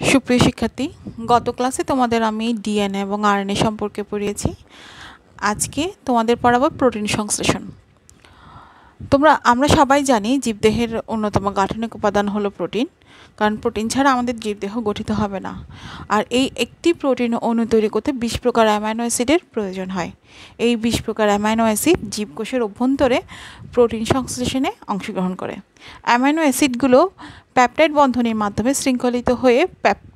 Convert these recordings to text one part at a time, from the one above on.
সুপ্রিয় শিক্ষার্থী, গত ক্লাসে তোমাদের আমি ডিএনএ এবং আরএনএ সম্পর্কে পড়িয়েছি। আজকে তোমাদের পড়াবো প্রোটিন সংশ্লেষণ। আমরা সবাই জানি জীবদেহের অন্যতম গাঠনিক উপাদান হলো প্রোটিন, কারণ প্রোটিন ছাড়া আমাদের জীবদেহ গঠিত হবে না। আর এই একটি প্রোটিন অণু তৈরি করতে 20 প্রকার অ্যামাইনো অ্যাসিডের প্রয়োজন হয়। এই 20 প্রকার অ্যামাইনো অ্যাসিড জীবকোষের অভ্যন্তরে প্রোটিন সংশ্লেষণে অংশগ্রহণ করে। অ্যামাইনো অ্যাসিডগুলো পেপটাইড বন্ধনীর মাধ্যমে শৃঙ্খলিত হয়ে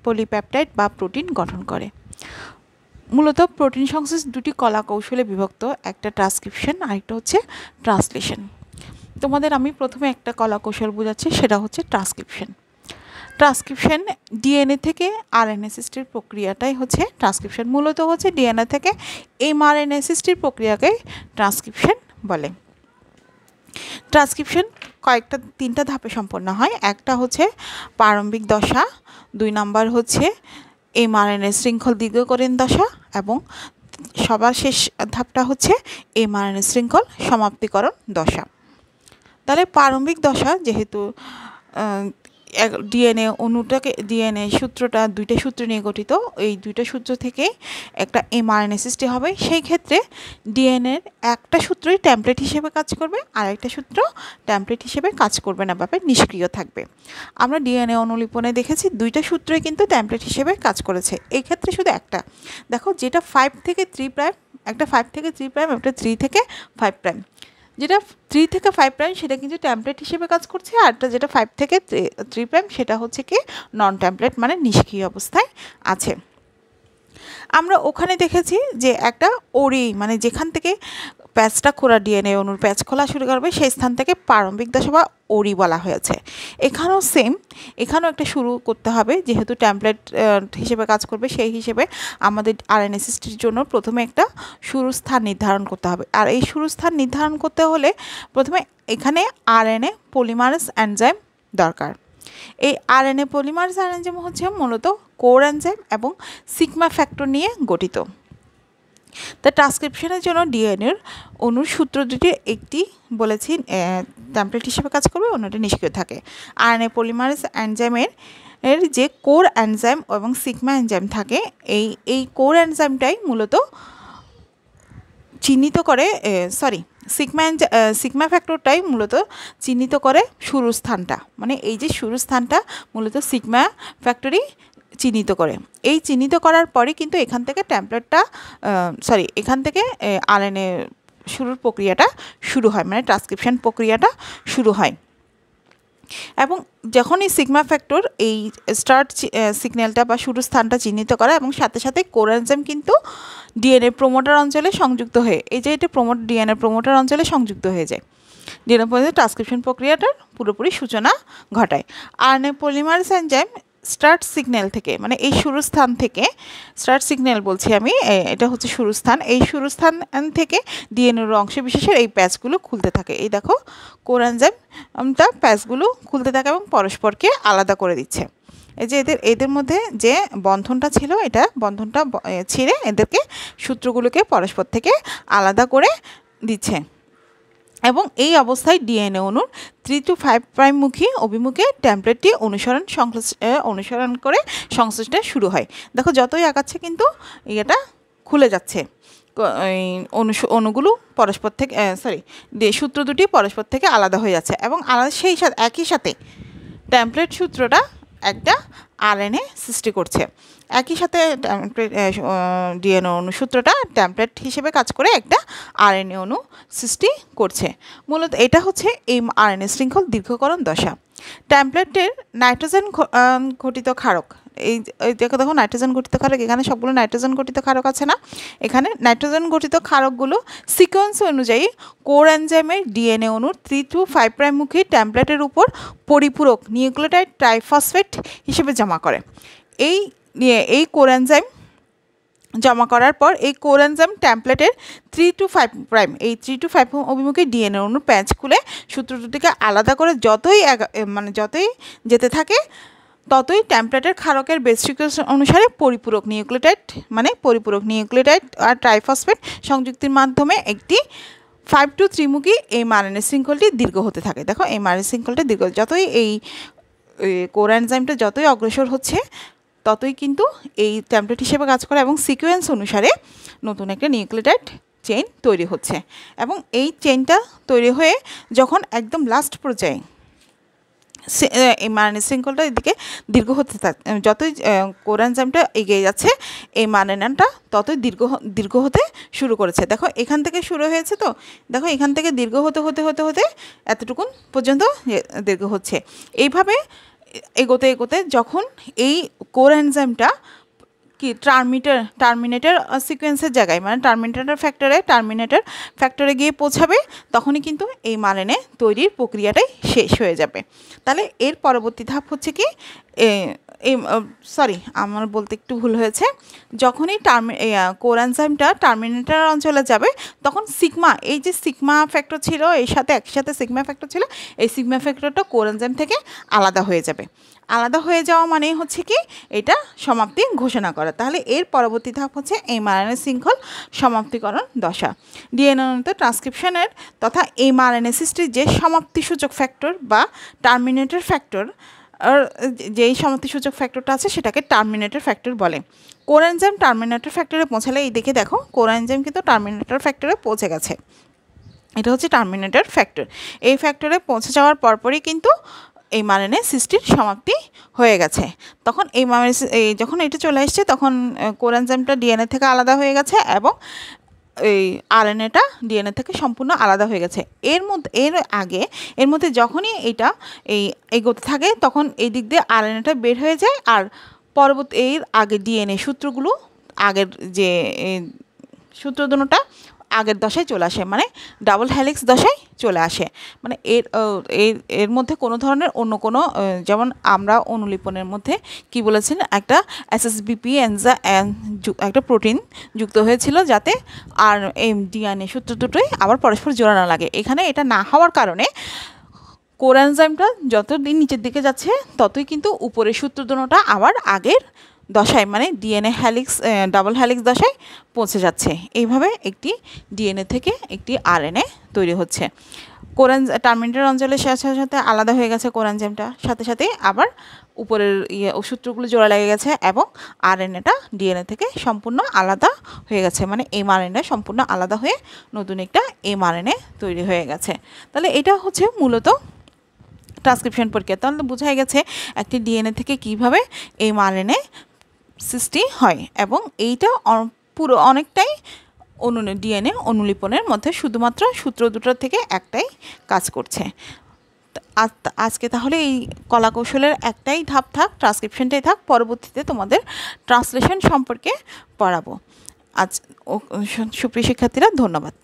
পলিপেপটাইড বা প্রোটিন গঠন করে। মূলত প্রোটিন সংশ্লেষ দুটি কলা কৌশলে বিভক্ত, একটা ট্রান্সক্রিপশন আর একটা হচ্ছে ট্রান্সলেশন। তোমাদের আমি প্রথমে একটা কলা কৌশল বোঝাচ্ছি, সেটা হচ্ছে ট্রান্সক্রিপশন ডিএনএ থেকে আরএনএ সৃষ্টির প্রক্রিয়াটাই হচ্ছে ট্রান্সক্রিপশন। মূলত হচ্ছে ডিএনএ থেকে এমআরএনএ সৃষ্টির প্রক্রিয়াকে ট্রান্সক্রিপশন বলে। ট্রান্সক্রিপশন তিনটা ধাপে সম্পন্ন হয়। একটা হচ্ছে প্রারম্ভিক দশা, 2 নম্বর হচ্ছে এমআরএনএ শৃঙ্খল দীর্ঘকরণ দশা এবং সবার শেষ ধাপটা হচ্ছে এমআরএনএ শৃঙ্খল সমাপ্তিকরণ দশা। তাহলে প্রারম্ভিক দশা, যেহেতু ডিএনএ সূত্রটা 2টা সূত্র নিয়ে গঠিত, এই 2টা সূত্র থেকে একটা এমআরএনএ সৃষ্টি হবে। সেই ক্ষেত্রে ডিএনএর একটা সূত্রই টেমপ্লেট হিসেবে কাজ করবে, আর একটা সূত্র টেমপ্লেট হিসেবে কাজ করবে না, ভাবে নিষ্ক্রিয় থাকবে। আমরা ডিএনএ অনুলিপনে দেখেছি 2টা সূত্রই কিন্তু টেমপ্লেট হিসেবে কাজ করেছে। এই ক্ষেত্রে শুধু একটা দেখো, যেটা 5 থেকে 3 প্রাইম, একটা 5 থেকে 3 প্রাইম, একটা 3 থেকে 5 প্রাইম। যেটা 3 থেকে 5 প্রাইম সেটা কিন্তু টেমপ্লেট হিসেবে কাজ করছে, আর যেটা 5 থেকে 3 প্রাইম সেটা হচ্ছে কি নন টেমপ্লেট, মানে নিষ্ক্রিয় অবস্থায় আছে। আমরা ওখানে দেখেছি যে একটা ওরি, মানে যেখান থেকে প্যাচটা খোলা, ডিএনএ অণুর প্যাচ খোলা শুরু করবে, সেই স্থান থেকে প্রারম্ভিক দশা বা ওরি বলা হয়েছে। এখানেও সেম, এখানেও একটা শুরু করতে হবে, যেহেতু টেমপ্লেট হিসেবে কাজ করবে, সেই হিসেবে আমাদের আরএনএ সৃষ্টির জন্য প্রথমে একটা শুরু স্থান নির্ধারণ করতে হবে। আর এই শুরু স্থান নির্ধারণ করতে হলে প্রথমে এখানে আরএনএ পলিমারেজ এনজাইম দরকার। এই আরএনএ পলিমারেজ এনজাইম হচ্ছে মূলত কোর এনজাইম এবং সিগমা ফ্যাক্টর নিয়ে গঠিত। তা ট্রান্সক্রিপশনের জন্য ডিএনএর অণুর সূত্র দুটির একটি বলেছি টেমপ্লেট হিসেবে কাজ করবে, অন্যটি নিষ্ক্রিয় থাকে। আরএনএ পলিমারেজ এনজাইমের যে কোর এনজাইম এবং সিগমা এনজাইম থাকে, এই কোর এনজাইমটাই মূলত চিহ্নিত করে সিগমা ফ্যাক্টরটাই মূলত চিহ্নিত করে শুরু স্থানটা, মানে এই যে শুরু স্থানটা মূলত সিগমা ফ্যাক্টরই চিহ্নিত করে। এই চিহ্নিত করার পরে কিন্তু এখান থেকে এখান থেকে আরএনএ শুরুর প্রক্রিয়াটা শুরু হয়, মানে ট্রান্সক্রিপশন প্রক্রিয়াটা শুরু হয়। এবং যখন এই সিগমা ফ্যাক্টর এই স্টার্ট সিগন্যালটা বা শুরু স্থানটা চিহ্নিত করে, এবং সাথে সাথে কোর এনজাইম কিন্তু ডিএনএ প্রোমোটার অঞ্চলে সংযুক্ত হয়ে, এই যে এটা ডিএনএ প্রোমোটার অঞ্চলে সংযুক্ত হয়ে যায়, ডিএনএ ট্রান্সক্রিপশন প্রক্রিয়াটার পুরোপুরি সূচনা ঘটায়। RNA polymerase enzyme start signal থেকে, মানে এই শুরু স্থান থেকে, স্টার্ট সিগন্যাল বলছি আমি, এটা হচ্ছে শুরু স্থান, এই শুরু স্থান থেকে ডিএনএর অংশ বিশেষের এই প্যাচগুলো খুলতে থাকে। এই দেখো, কোর এনজাইমটা প্যাচগুলো খুলতে থাকে এবং পরস্পরকে আলাদা করে দিচ্ছে। এই যে এদের মধ্যে যে বন্ধনটা ছিল, এটা বন্ধনটা ছিঁড়ে এদেরকে সূত্রগুলোকে পরস্পর থেকে আলাদা করে দিচ্ছে। এবং এই অবস্থায় ডিএনএ অণুর 3 to 5 প্রাইমমুখী অভিমুখে টেমপ্লেটটি অনুসরণ করে সংশ্লেষটা শুরু হয়। দেখো, যতই আগাচ্ছে কিন্তু এটা খুলে যাচ্ছে, অণুগুলো পরস্পর থেকে সূত্র দুটি পরস্পর থেকে আলাদা হয়ে যাচ্ছে, এবং সেই সাথে একই সাথে টেমপ্লেট সূত্রটা একটা আরএনএ সৃষ্টি করছে। একই সাথে ডিএনএ অণু সূত্রটা টেমপ্লেট হিসেবে কাজ করে একটা আরএনএ অণু সৃষ্টি করছে। মূলত এটা হচ্ছে এই আরএনএ শৃঙ্খল দীর্ঘকরণ দশা। টেমপ্লেটের নাইট্রোজেন ঘটিত ক্ষারক, এই দেখো নাইট্রোজেন ঘটিত ক্ষারক, এখানে সবগুলো নাইট্রোজেন ঘটিত ক্ষারক আছে না, এখানে নাইট্রোজেন ঘটিত ক্ষারকগুলো সিকোয়েন্স অনুযায়ী কোর এনজাইমের ডিএনএ অণুর 3 to 5 প্রাইমমুখী টেমপ্লেটের উপর পরিপূরক নিউক্লিওটাইড ট্রাইফসফেট হিসেবে জমা করে। এই কোর এনজাইম জমা করার পর এই কোর এনজাইম টেমপ্লেটের 3 to 5 প্রাইম, এই 3 to 5 অভিমুখে ডিএনএ অণুর প্যাচ খুলে সূত্র দুটিকে আলাদা করে যতই যেতে থাকে, ততই টেমপ্লেটের ক্ষারকের বেস সিকোয়েন্স অনুসারে পরিপূরক নিউক্লিওটাইড আর ট্রাইফসফেট সংযুক্তির মাধ্যমে একটি 5 to 3 মুখী এমআরএনএ শৃঙ্খলটি দীর্ঘ হতে থাকে। দেখো, এমআরএনএ শৃঙ্খলটি দীর্ঘ, যতই এই কোর এনজাইমটা যতই অগ্রসর হচ্ছে, ততই কিন্তু এই টেমপ্লেট হিসেবে কাজ করে এবং সিকোয়েন্স অনুসারে নতুন একটা নিউক্লিওটাইড চেইন তৈরি হচ্ছে। এবং এই চেইনটা তৈরি হয়ে যখন একদম লাস্ট পর্যায়ে এমআরএনএ শৃঙ্খলটা এদিকে দীর্ঘ হতে থাকে, যতই কোর এনজাইমটা এগিয়ে যাচ্ছে এমআরএনএটা ততই দীর্ঘ হতে শুরু করেছে। দেখো এখান থেকে শুরু হয়েছে, তো দেখো এখান থেকে দীর্ঘ হতে হতে হতে হতে এতটুকুন পর্যন্ত দীর্ঘ হচ্ছে। এইভাবে এগোতে এগোতে যখন এই কোর এনজাইমটা কি টার্মিনেটর সিকোয়েন্সের জায়গায় মানে টার্মিনেটর ফ্যাক্টরে গিয়ে পৌঁছাবে, তখনই কিন্তু এই এমআরএনএ তৈরির প্রক্রিয়াটাই শেষ হয়ে যাবে। তাহলে এর পরবর্তী ধাপ হচ্ছে কি, আমার বলতে একটু ভুল হয়েছে, যখনই কোর এনজাইমটা টার্মিনেটর অঞ্চলে যাবে তখন এই যে সিগমা ফ্যাক্টর ছিল একসাথে সিগমা ফ্যাক্টর ছিল, এই সিগমা ফ্যাক্টরটা কোর এনজাইম থেকে আলাদা হয়ে যাবে। আলাদা হয়ে যাওয়া মানে হচ্ছে কি এটা সমাপ্তি ঘোষণা করা। তাহলে এর পরবর্তী ধাপ হচ্ছে এমআরএনএ শৃঙ্খল সমাপ্তিকরণ দশা। ডিএনএ ট্রান্সক্রিপশনের তথা এমআরএনএ সৃষ্টির যে সমাপ্তিসূচক ফ্যাক্টর বা টার্মিনেটর ফ্যাক্টর, যেই সমাপ্তিসূচক ফ্যাক্টরটা আছে সেটাকে টার্মিনেটর ফ্যাক্টর বলে। কোর এনজাইম টার্মিনেটর ফ্যাক্টরে পৌঁছালে এই দেখে দেখো কোর এনজাইম কিন্তু টার্মিনেটর ফ্যাক্টরে পৌঁছে গেছে। এটা হচ্ছে টার্মিনেটর ফ্যাক্টর। এই ফ্যাক্টরে পৌঁছে যাওয়ার পরপরই কিন্তু এমআরএনএ সৃষ্টির সমাপ্তি হয়ে গেছে। তখন যখন এটা চলে আসছে তখন কোর এনজাইমটা ডিএনএ থেকে আলাদা হয়ে গেছে এবং এই আরএনএটা ডিএনএ থেকে সম্পূর্ণ আলাদা হয়ে গেছে। এর মধ্যে যখনই এটা এগোতে থাকে তখন এই দিক দিয়ে আরএনএটা বের হয়ে যায়, আর এর আগে ডিএনএ সূত্রগুলো আগের যে সূত্র দুটোটা আগের দশায় চলে আসে, মানে ডাবল হেলিক্স দশায় চলে আসে। মানে এর মধ্যে কোনো ধরনের অন্য কোনো, যেমন আমরা অনুলিপনের মধ্যে কি বলেছিলেন, একটা এসএসবিপি একটা প্রোটিন যুক্ত হয়েছিল যাতে আর ডিএনএ সূত্র দুটোই আবার পরস্পর জোড়া না লাগে। এখানে এটা না হওয়ার কারণে কোর এনজাইমটা যতদিন নিচের দিকে যাচ্ছে ততই কিন্তু উপরের সূত্র দুটোটা আবার আগের দশায় মানে ডিএনএ ডাবল হেলিক্স দশায় পৌঁছে যাচ্ছে। এইভাবে একটি ডিএনএ থেকে একটি আরএনএ তৈরি হচ্ছে। টার্মিনেটর অঞ্চলের সাথে আলাদা হয়ে গেছে কোর এনজাইমটা, সাথে সাথে আবার উপরের সূত্রগুলো জোড়া লেগে গেছে এবং আরএনএটা ডিএনএ থেকে সম্পূর্ণ আলাদা হয়ে গেছে, মানে এমআরএনএ সম্পূর্ণ আলাদা হয়ে নতুন একটা এমআরএনএ তৈরি হয়ে গেছে। তাহলে এটা হচ্ছে মূলত ট্রান্সক্রিপশন প্রক্রিয়া। তাহলে বোঝাই গেছে একটি ডিএনএ থেকে কীভাবে এমআরএনএ সৃষ্টি হয় এবং এইটা অনেকটাই ডিএনএ অনুলিপনের মধ্যে শুধুমাত্র সূত্র দুটোর থেকে একটাই কাজ করছে। আজকে তাহলে এই কলাকৌশলের একটাই ধাপ ট্রান্সক্রিপশনটাই থাক, পরবর্তীতে তোমাদের ট্রান্সলেশন সম্পর্কে পড়াবো। সুপ্রিয় শিক্ষার্থীরা, ধন্যবাদ।